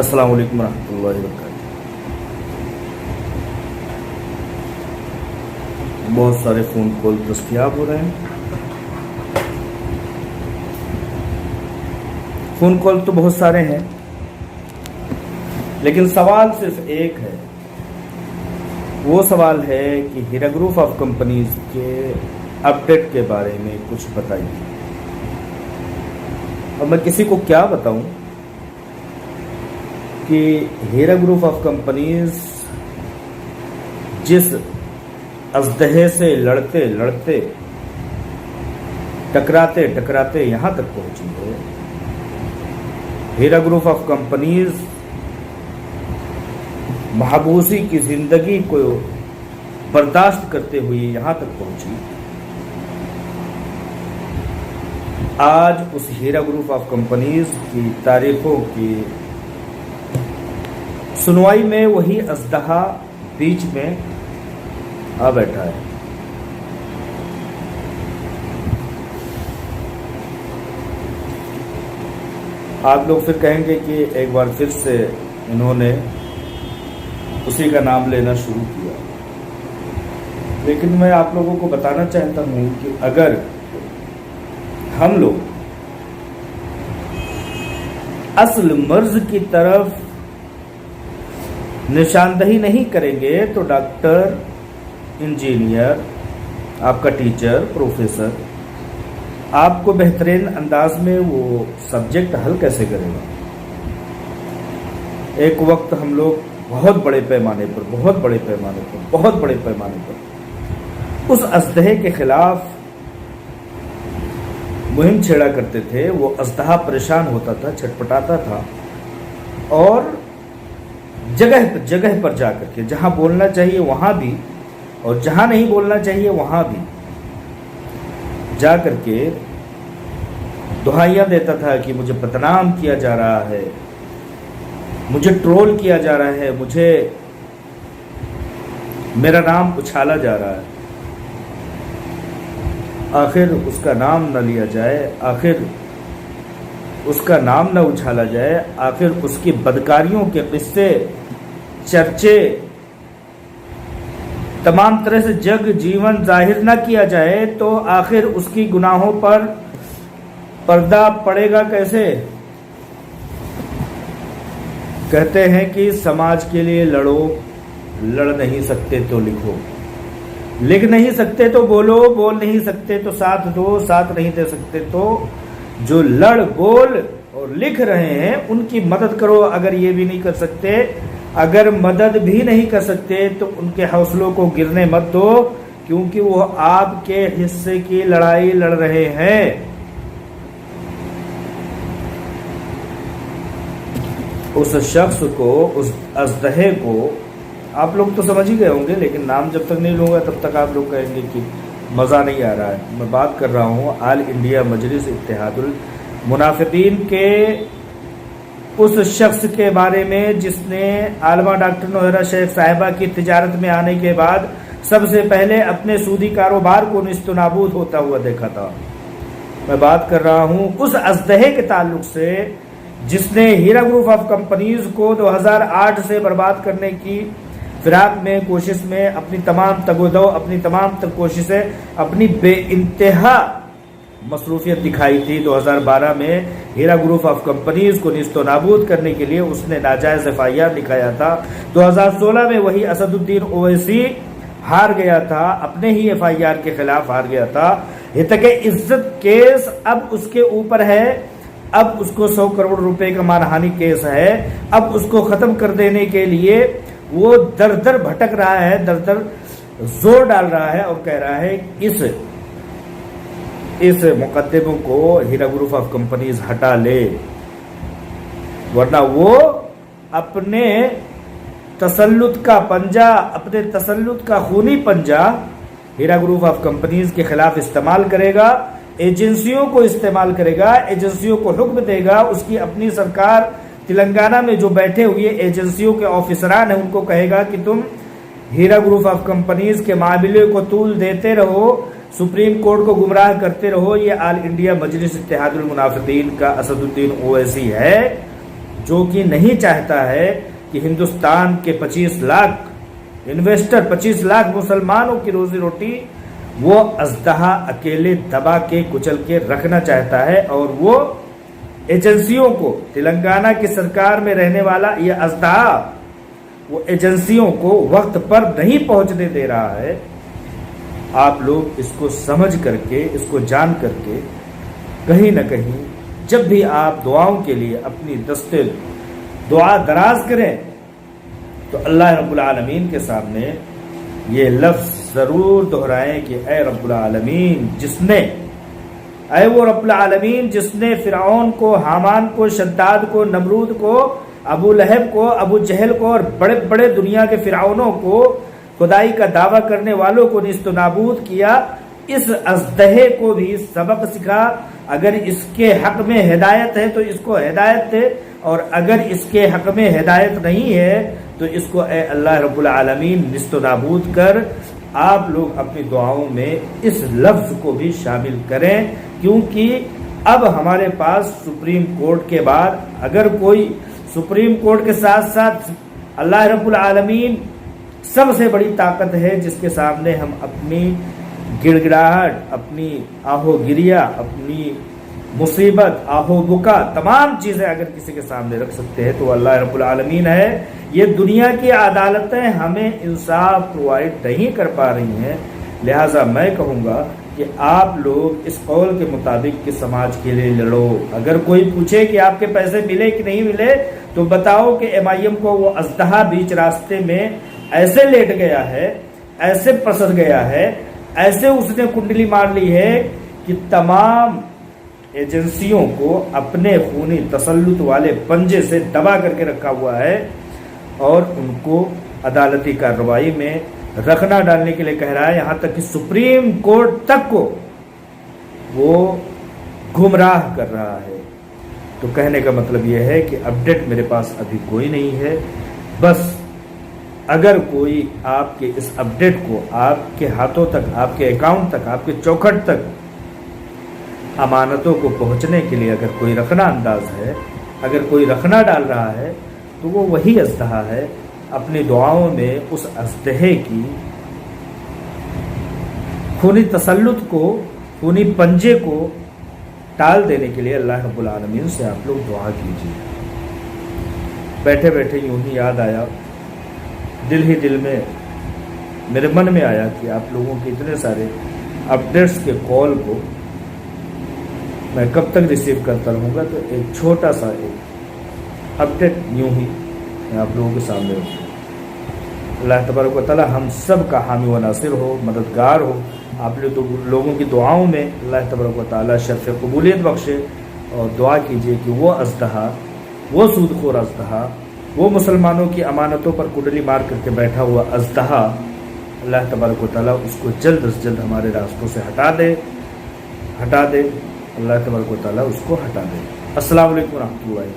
السلام علیکم ورحمۃ اللہ وبرکاتہ۔ بہت سارے فون کال دستیاب ہو رہے ہیں۔ فون کال تو بہت سارے ہیں، لیکن سوال صرف ایک ہے۔ وہ سوال ہے کہ ہیرا گروپ آف کمپنیز کے اپڈیٹ کے بارے میں کچھ بتائیے۔ اب میں کسی کو کیا بتاؤں کہ ہیرا گروپ آف کمپنیز جس اژدہے سے لڑتے لڑتے ٹکراتے ٹکراتے یہاں تک پہنچی ہے، ہیرا گروپ آف کمپنیز محبوسی کی زندگی کو برداشت کرتے ہوئے یہاں تک پہنچی، آج اس ہیرا گروپ آف کمپنیز کی تاریخوں کی سنوائی میں وہی اژدہا بیچ میں آ بیٹھا ہے۔ آپ لوگ پھر کہیں گے کہ ایک بار پھر سے انہوں نے اسی کا نام لینا شروع کیا، لیکن میں آپ لوگوں کو بتانا چاہتا ہوں کہ اگر ہم لوگ اصل مرض کی طرف نشاندہی نہیں کریں گے تو ڈاکٹر، انجینئر، آپ کا ٹیچر، پروفیسر آپ کو بہترین انداز میں وہ سبجیکٹ حل کیسے کرے گا؟ ایک وقت ہم لوگ بہت بڑے پیمانے پر اس اژدہے کے خلاف مہم چھیڑا کرتے تھے۔ وہ اژدہا پریشان ہوتا تھا، چھٹپٹاتا تھا، اور جگہ پر جا کر کے جہاں بولنا چاہیے وہاں بھی اور جہاں نہیں بولنا چاہیے وہاں بھی جا کر کے دہائیاں دیتا تھا کہ مجھے بدنام کیا جا رہا ہے، مجھے ٹرول کیا جا رہا ہے، مجھے میرا نام اچھالا جا رہا ہے۔ آخر اس کا نام نہ لیا جائے، آخر اس کا نام نہ اچھالا جائے، آخر اس کی بدکاریوں کے قصے، چرچے تمام طرح سے جگ جیون ظاہر نہ کیا جائے تو آخر اس کی گناہوں پر پردہ پڑے گا کیسے؟ کہتے ہیں کہ سماج کے لیے لڑو، لڑ نہیں سکتے تو لکھو، لکھ نہیں سکتے تو بولو، بول نہیں سکتے تو ساتھ دو، ساتھ نہیں دے سکتے تو جو لڑ بول اور لکھ رہے ہیں ان کی مدد کرو۔ اگر یہ بھی نہیں کر سکتے، اگر مدد بھی نہیں کر سکتے تو ان کے حوصلوں کو گرنے مت دو، کیونکہ وہ آپ کے حصے کی لڑائی لڑ رہے ہیں۔ اس شخص کو، اس اژدہے کو آپ لوگ تو سمجھ ہی گئے ہوں گے، لیکن نام جب تک نہیں لوں گا تب تک آپ لوگ کہیں گے کہ مزہ نہیں آ رہا ہے۔ میں بات کر رہا ہوں آل انڈیا مجلس اتحاد المنافقین کے اس شخص کے بارے میں جس نے عالمہ ڈاکٹر نوہرہ شیخ صاحبہ کی تجارت میں آنے کے بعد سب سے پہلے اپنے سودی کاروبار کو نیست و نابود ہوتا ہوا دیکھا تھا۔ میں بات کر رہا ہوں اس اژدہے کے تعلق سے جس نے ہیرا گروپ آف کمپنیز کو 2008 سے برباد کرنے کی فراق میں، کوشش میں اپنی تمام تگ و دو، اپنی تمام کوششیں، اپنی بے انتہا مصروفیت دکھائی تھی۔ 2012 میں ہیرا گروپ آف کمپنیز کو نیست و نابود کرنے کے لیے اس نے ناجائز FIR لکھایا تھا۔ 2016 میں وہی اسد الدین اویسی ہار گیا تھا، اپنے ہی FIR کے خلاف ہار گیا تھا۔ ہتک عزت کیس اب اس کے اوپر ہے، اب اس کو 100 کروڑ روپے کا مانہانی کیس ہے۔ اب اس کو ختم کر دینے کے لیے وہ در در بھٹک رہا ہے، در در زور ڈال رہا ہے اور کہہ رہا ہے اس مقدموں کو ہیرا گروپ آف کمپنیز ہٹا لے، ورنہ وہ اپنے تسلط کا پنجہ، اپنے تسلط کا خونی پنجہ ہیرا گروپ آف کمپنیز کے خلاف استعمال کرے گا، ایجنسیوں کو استعمال کرے گا، ایجنسیوں کو حکم دے گا۔ اس کی اپنی سرکار تلنگانہ میں جو بیٹھے ہوئے ایجنسیوں کے آفیسران ہیں ان کو کہے گا کہ تم ہیرا گروپ آف کمپنیز کے معاملے کو طول دیتے رہو، سپریم کورٹ کو گمراہ کرتے رہو۔ یہ آل انڈیا مجلس اتحاد المنافقین کا اسد الدین اویسی ہے جو کہ نہیں چاہتا ہے کہ ہندوستان کے 25 لاکھ انویسٹر 25 لاکھ مسلمانوں کی روزی روٹی وہ اژدہا اکیلے دبا کے کچل کے رکھنا چاہتا ہے، اور وہ ایجنسیوں کو، تلنگانہ کی سرکار میں رہنے والا یہ اژدہا وہ ایجنسیوں کو وقت پر نہیں پہنچنے دے رہا ہے۔ آپ لوگ اس کو سمجھ کر کے، اس کو جان کر کے، کہیں نہ کہیں جب بھی آپ دعاؤں کے لیے اپنی دستے دعا دراز کریں تو اللہ رب العالمین کے سامنے یہ لفظ ضرور دہرائیں کہ اے رب العالمین اے وہ رب العالمین جس نے فرعون کو، حامان کو، شداد کو، نمرود کو، ابو لہب کو، ابو جہل کو اور بڑے بڑے دنیا کے فرعونوں کو، خدائی کا دعویٰ کرنے والوں کو نیست و نابود کیا، اس اژدہے کو بھی سبق سکھا۔ اگر اس کے حق میں ہدایت ہے تو اس کو ہدایت دے، اور اگر اس کے حق میں ہدایت نہیں ہے تو اس کو اے اللہ رب العالمین نیست و نابود کر۔ آپ لوگ اپنی دعاؤں میں اس لفظ کو بھی شامل کریں، کیونکہ اب ہمارے پاس سپریم کورٹ کے بعد اگر کوئی سپریم کورٹ کے ساتھ ساتھ اللہ رب العالمین سب سے بڑی طاقت ہے جس کے سامنے ہم اپنی گڑ گڑاہٹ، اپنی آہو گریا، اپنی مصیبت، آہو بکا، تمام چیزیں اگر کسی کے سامنے رکھ سکتے ہیں تو اللہ رب العالمین ہے۔ یہ دنیا کی عدالتیں ہمیں انصاف پرووائڈ نہیں کر پا رہی ہیں، لہٰذا میں کہوں گا کہ آپ لوگ اس قول کے مطابق کہ سماج کے لیے لڑو۔ اگر کوئی پوچھے کہ آپ کے پیسے ملے کہ نہیں ملے تو بتاؤ کہ MIM کو وہ اژدہا بیچ راستے میں ایسے لیٹ گیا ہے، ایسے پسر گیا ہے، ایسے اس نے کنڈلی مار لی ہے کہ تمام ایجنسیوں کو اپنے خونی تسلط والے پنجے سے دبا کر کے رکھا ہوا ہے، اور ان کو عدالتی کارروائی میں رکھنا ڈالنے کے لیے کہہ رہا ہے، یہاں تک کہ سپریم کورٹ تک کو وہ گمراہ کر رہا ہے۔ تو کہنے کا مطلب یہ ہے کہ اپڈیٹ میرے پاس ابھی کوئی نہیں ہے، بس اگر کوئی آپ کے اس اپڈیٹ کو آپ کے ہاتھوں تک، آپ کے اکاؤنٹ تک، آپ کے چوکھٹ تک امانتوں کو پہنچنے کے لیے اگر کوئی رکھنا انداز ہے، اگر کوئی رکھنا ڈال رہا ہے تو وہ وہی اژدہا ہے۔ اپنی دعاؤں میں اس اژدہے کی خونی تسلط کو، خونی پنجے کو ٹال دینے کے لیے اللہ رب العالمین سے آپ لوگ دعا کیجیے۔ بیٹھے بیٹھے یوں ہی یاد آیا، دل ہی دل میں میرے من میں آیا کہ آپ لوگوں کے اتنے سارے اپڈیٹس کے کال کو میں کب تک ریسیو کرتا رہوں گا، تو ایک چھوٹا سا ایک اپڈیٹ یوں ہی میں آپ لوگوں کے سامنے رکھوں۔ اللہ تبارک و تعالی ہم سب کا حامی و ناصر ہو، مددگار ہو۔ آپ لوگوں کی دعاؤں میں اللہ تبارک و تعالی شرف قبولیت بخشے، اور دعا کیجیے کہ وہ اژدہا، وہ سود خور اژدہا، وہ مسلمانوں کی امانتوں پر کنڈلی مار کر کے بیٹھا ہوا اژدہا، اللہ تبارک و تعالی اس کو جلد از جلد ہمارے راستوں سے ہٹا دے۔ اللہ تبارک و تعالی اس کو ہٹا دے۔ السلام علیکم ورحمۃ اللہ۔